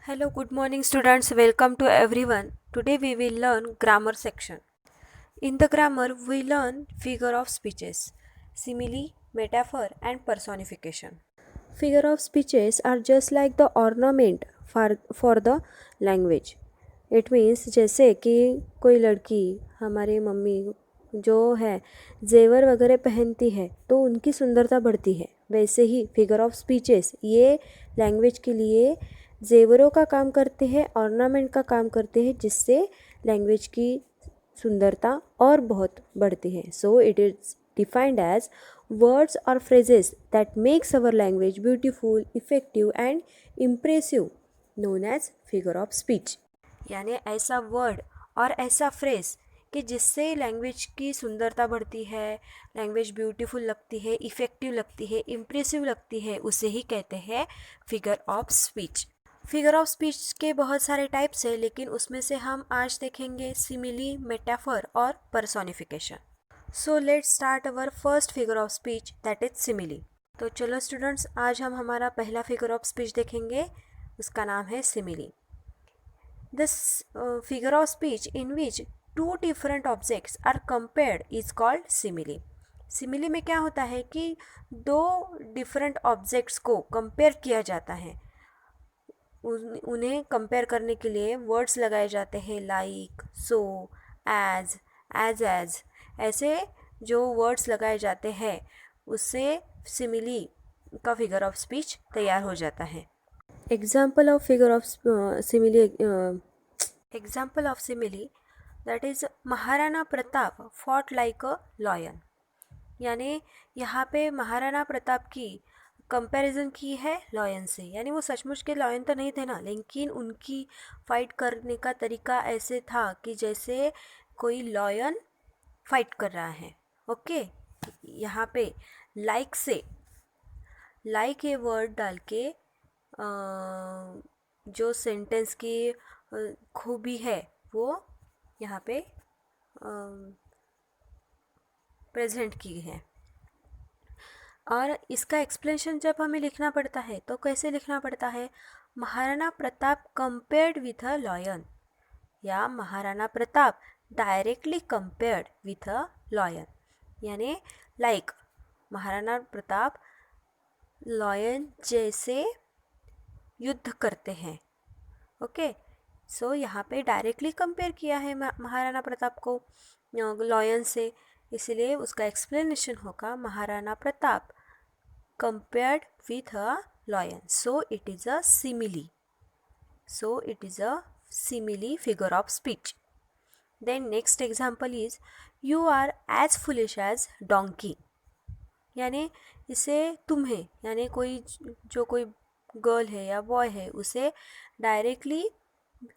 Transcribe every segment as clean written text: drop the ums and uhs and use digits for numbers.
Hello, good morning students. Welcome to everyone. Today we will learn grammar section. In the grammar we learn figure of speeches, simile, metaphor and personification. Figure of speeches are just like the ornament for the language. It means जैसे कि कोई लड़की हमारी mummy जो है जेवर वगैरह पहनती है तो उनकी सुंदरता बढ़ती है, वैसे ही फिगर ऑफ स्पीचेस ये लैंग्वेज के लिए जेवरों का काम करते हैं, ऑर्नामेंट का काम करते हैं, जिससे लैंग्वेज की सुंदरता और बहुत बढ़ती है. So it is defined as words or phrases that makes our language beautiful, effective and impressive, known as figure of speech. यानी ऐसा वर्ड और ऐसा फ्रेज कि जिससे लैंग्वेज की सुंदरता बढ़ती है, लैंग्वेज ब्यूटीफुल लगती है, इफ़ेक्टिव लगती है, इम्प्रेसिव लगती है, उसे ही कहते हैं figure of speech. Figure of speech के बहुत सारे टाइप्स हैं, लेकिन उसमें से हम आज देखेंगे सिमिली, मेटाफर और personification. So let's start our first figure of speech, that is simile. तो चलो स्टूडेंट्स, आज हम हमारा पहला फिगर ऑफ स्पीच देखेंगे, उसका नाम है simile. This figure of speech in which two different objects are compared is called simile. Simile में क्या होता है कि दो डिफरेंट ऑब्जेक्ट्स को कंपेयर किया जाता है. उन्हें कंपेयर करने के लिए वर्ड्स लगाए जाते हैं लाइक, सो, एज, एज ऐसे जो वर्ड्स लगाए जाते हैं उससे सिमिली का फिगर ऑफ स्पीच तैयार हो जाता है. Example of figure of simile example of simile that is Maharana Pratap fought like a lion. यानी यहाँ पे महाराणा प्रताप की कंपैरिजन की है लॉयन से. यानी वो सचमुच के लॉयन तो नहीं थे ना, लेकिन उनकी फाइट करने का तरीका ऐसे था कि जैसे कोई लॉयन फाइट कर रहा है. ओके, यहाँ पे लाइक से लाइक ये वर्ड डाल के जो सेंटेंस की खूबी है वो यहाँ पे प्रेजेंट की है. और इसका एक्सप्लेनेशन जब हमें लिखना पड़ता है तो कैसे लिखना पड़ता है? Maharana Pratap compared with a lion, या Maharana Pratap directly compared with a lion. यानी लाइक महाराणा प्रताप लॉयन जैसे युद्ध करते हैं. ओके, सो यहाँ पे डायरेक्टली कंपेयर किया है महाराणा प्रताप को लॉयन से, इसलिए उसका एक्सप्लेनेशन होगा Maharana Pratap compared with a lion. So it is a simile. So it is a simile figure of speech. Then next example is you are as foolish as donkey. यानी इसे तुम्हें, यानी कोई गर्ल है या बॉय है उसे डायरेक्टली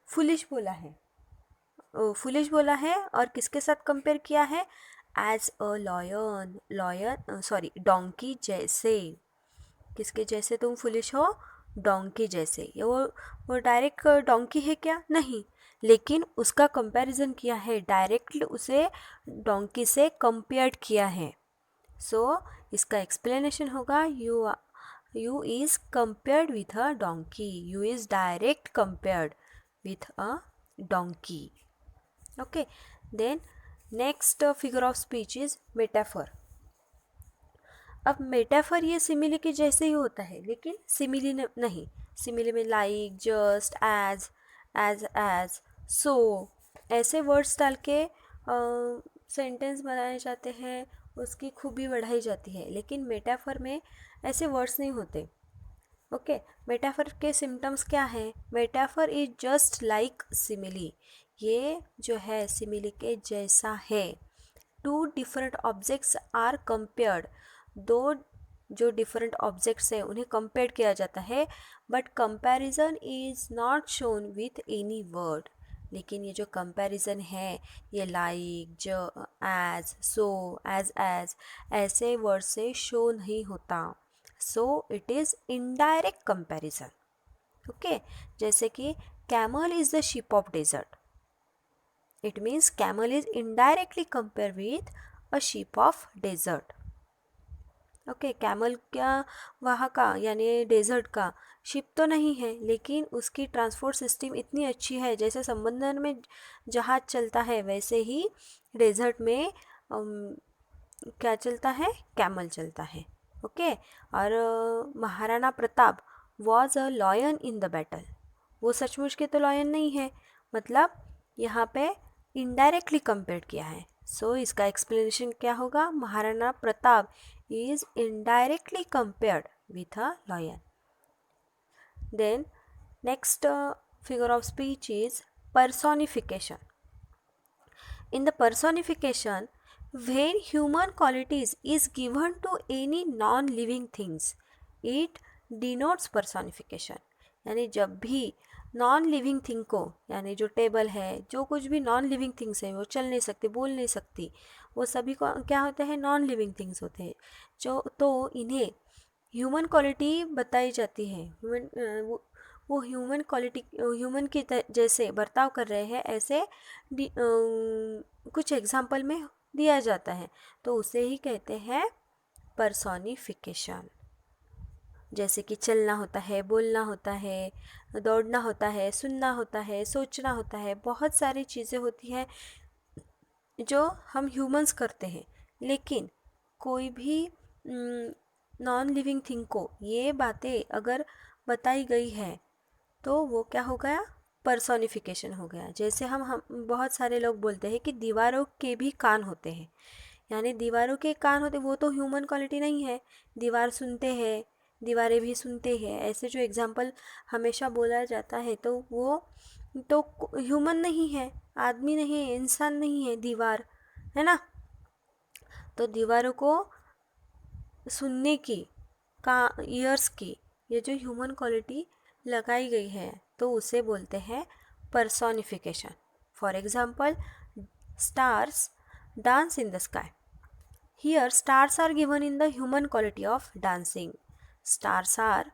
फुलिश बोला है. फुलिश बोला है और किसके साथ कंपेयर किया है? As a lion sorry donkey जैसे. किसके जैसे तुम फुलिश हो? डोंकी जैसे. ये वो डायरेक्ट डोंकी है क्या? नहीं, लेकिन उसका कंपैरिजन किया है, डायरेक्टली उसे डोंकी से कंपेयर्ड किया है. सो इसका एक्सप्लेनेशन होगा you is compared with a donkey. You is direct compared with a donkey. Okay, then next figure of speech is metaphor. अब मेटाफर ये सिमिली के जैसे ही होता है, लेकिन सिमिली नहीं. सिमिली में लाइक, जस्ट, एज, सो ऐसे वर्ड्स डाल के सेंटेंस बनाए जाते हैं, उसकी खूबी बढ़ाई जाती है. लेकिन मेटाफर में ऐसे वर्ड्स नहीं होते. ओके, मेटाफर के सिम्टम्स क्या हैं? Metaphor is just like simile. ये जो है सिमिली के जैसा है. Two different objects are compared. दो जो डिफरेंट ऑब्जेक्ट्स हैं उन्हें कंपेयर किया जाता है, but comparison is not shown with any word. लेकिन ये जो कंपैरिजन है ये लाइक, जो, एज, सो, एज ऐसे वर्ड से शो नहीं होता. So it is indirect comparison. Okay, जैसे कि camel is the ship of desert. It means camel is indirectly compared with a sheep of desert. Okay, camel क्या वहाँ का यानी डेजर्ट का शिप तो नहीं है, लेकिन उसकी ट्रांसपोर्ट सिस्टम इतनी अच्छी है, जैसे समंदर में जहाज चलता है वैसे ही डेजर्ट में क्या चलता है, कैमल चलता है। ओके, और Maharana Pratap was a lion in the battle, वो सचमुच के तो लॉयन नहीं है, मतलब यहाँ पे इनडायरेक्टली कंपेयर किया है। सो इसका एक्सप्लेनेशन क्या होगा, Maharana Pratap is indirectly compared with a lion. Then next figure of speech is personification. In the personification, when human qualities is given to any non-living things, it denotes personification. यानी जब भी non living thing को, यानी जो table है, जो कुछ भी नॉन लिविंग थिंग्स है, वो चल नहीं सकती, बोल नहीं सकती, वो सभी को क्या होते हैं, नॉन लिविंग थिंग्स होते हैं, जो तो इन्हें ह्यूमन क्वालिटी बताई जाती है। वो ह्यूमन क्वालिटी, ह्यूमन की जैसे बर्ताव कर रहे हैं, ऐसे कुछ एग्जाम्पल में दिया जाता है, तो उसे ही कहते हैं पर्सोनिफिकेशन। जैसे कि चलना होता है, बोलना होता है, दौड़ना होता है, सुनना होता है, सोचना होता है, बहुत सारी चीज़ें होती हैं जो हम ह्यूमंस करते हैं, लेकिन कोई भी नॉन लिविंग थिंग को ये बातें अगर बताई गई है तो वो क्या हो गया, पर्सोनिफिकेशन हो गया। जैसे हम बहुत सारे लोग बोलते हैं कि दीवारों के भी कान होते हैं, यानी दीवारों के कान होते, वो तो ह्यूमन क्वालिटी नहीं है, दीवार सुनते हैं, दीवारें भी सुनते हैं, ऐसे जो एग्जाम्पल हमेशा बोला जाता है, तो वो तो ह्यूमन नहीं है, आदमी नहीं है, इंसान नहीं है, दीवार है ना। तो दीवारों को सुनने की, का ईयर्स की, ये जो ह्यूमन क्वालिटी लगाई गई है, तो उसे बोलते हैं personification. For example, stars dance in the sky. Here stars are given in the human quality of dancing. Stars are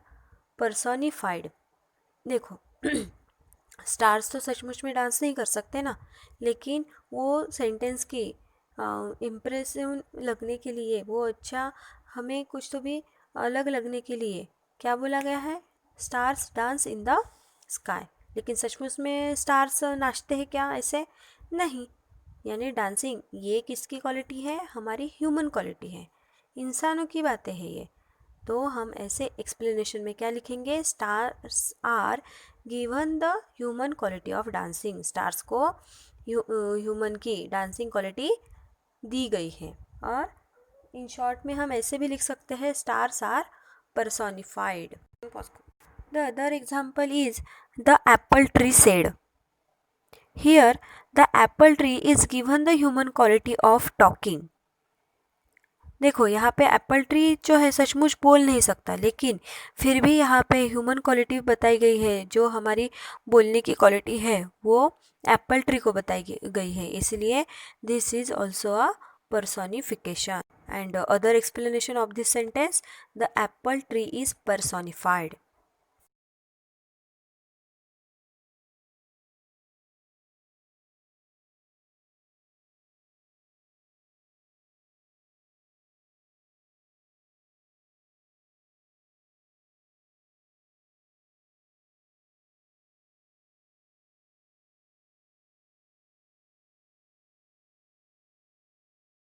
personified. देखो स्टार्स तो सचमुच में डांस नहीं कर सकते ना, लेकिन वो सेंटेंस की इम्प्रेसिव लगने के लिए, वो अच्छा हमें कुछ तो भी अलग लगने के लिए क्या बोला गया है, stars dance in the sky. लेकिन सचमुच में स्टार्स नाचते हैं क्या, ऐसे नहीं। यानी डांसिंग ये किसकी क्वालिटी है, हमारी ह्यूमन क्वालिटी है, इंसानों की बातें हैं ये। तो हम ऐसे एक्सप्लेनेशन में क्या लिखेंगे, stars are given the human quality of dancing. Stars को ह्यूमन की डांसिंग क्वालिटी दी गई है। और इन शॉर्ट में हम ऐसे भी लिख सकते हैं, stars are personified. The other example is the apple tree said. Here the apple tree is given the human quality of talking. देखो यहाँ पे एप्पल ट्री जो है सचमुच बोल नहीं सकता, लेकिन फिर भी यहाँ पे ह्यूमन क्वालिटी बताई गई है, जो हमारी बोलने की क्वालिटी है वो एप्पल ट्री को बताई गई है, इसलिए this is also a personification. And other explanation of this sentence, the apple tree is personified.